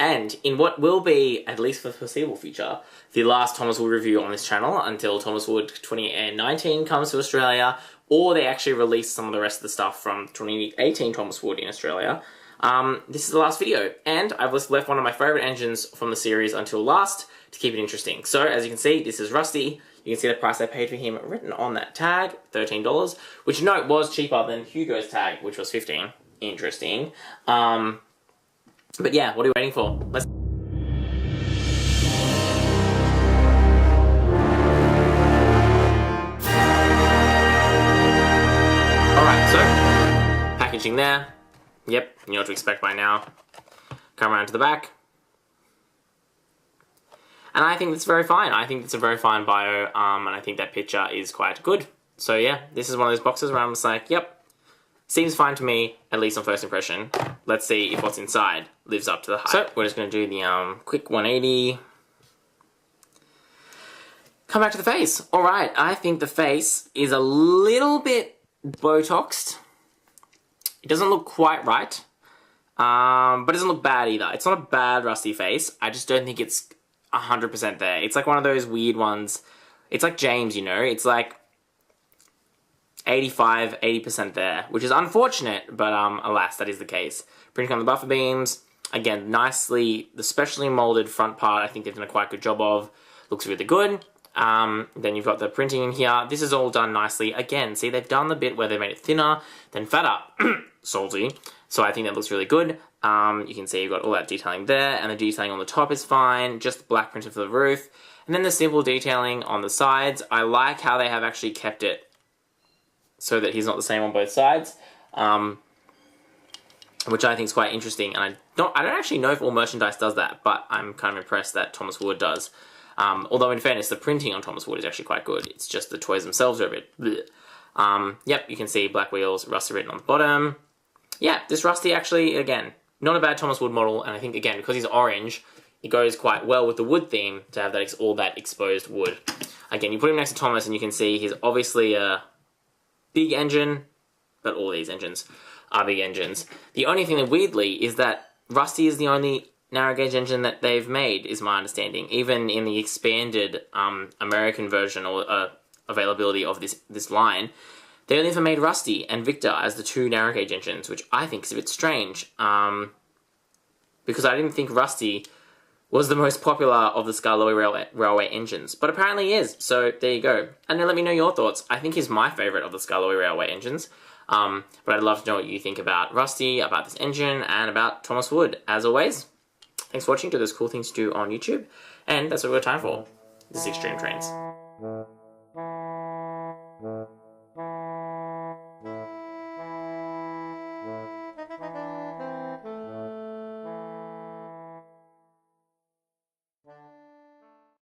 and in what will be, at least for the foreseeable future, the last Thomas Wood review on this channel until Thomas Wood 2019 comes to Australia, or they actually release some of the rest of the stuff from 2018 Thomas Wood in Australia. This is the last video, and I've just left one of my favourite engines from the series until last to keep it interesting. So, as you can see, this is Rusty. You can see the price I paid for him written on that tag, $13, which, note, was cheaper than Hugo's tag, which was $15. Interesting. But yeah, what are you waiting for? Let's... Alright, so, packaging there. Yep, you know what to expect by now. Come around to the back. And I think it's very fine. I think it's a very fine bio, and I think that picture is quite good. So yeah, this is one of those boxes where I'm just like, yep, seems fine to me, at least on first impression. Let's see if what's inside lives up to the hype. So, we're just going to do the quick 180. Come back to the face. Alright, I think the face is a little bit Botoxed. It doesn't look quite right, but it doesn't look bad either. It's not a bad Rusty face. I just don't think it's 100% there. It's like one of those weird ones. It's like James, you know? It's like 85, 80% there, which is unfortunate, but alas, that is the case. Printing on the buffer beams, again, nicely, the specially molded front part, I think they've done a quite good job of. Looks really good. Then you've got the printing in here. This is all done nicely. Again, see, they've done the bit where they made it thinner, then fatter. Salty. So I think that looks really good. You can see you've got all that detailing there, and the detailing on the top is fine, just the black printed for the roof. And then the simple detailing on the sides. I like how they have actually kept it so that he's not the same on both sides, which I think is quite interesting. And I don't actually know if all merchandise does that, but I'm kind of impressed that Thomas Wood does. Although in fairness, the printing on Thomas Wood is actually quite good. It's just the toys themselves are a bit bleh. Yep, you can see black wheels, Rusty written on the bottom. Yeah, this Rusty actually, again, not a bad Thomas Wood model, and I think, again, because he's orange, it goes quite well with the wood theme to have that all that exposed wood. Again, you put him next to Thomas and you can see he's obviously a big engine, but all these engines are big engines. The only thing that weirdly is that Rusty is the only narrow gauge engine that they've made, is my understanding. Even in the expanded American version or availability of this line, they only ever made Rusty and Victor as the two narrow gauge engines, which I think is a bit strange. Because I didn't think Rusty was the most popular of the Skarloey Railway engines, but apparently he is, so there you go. And then let me know your thoughts. I think he's my favourite of the Skarloey Railway engines, but I'd love to know what you think about Rusty, about this engine, and about Thomas Wood. As always, thanks for watching. Do those cool things to do on YouTube, and that's what we've got time for. This is XtremeTrainz.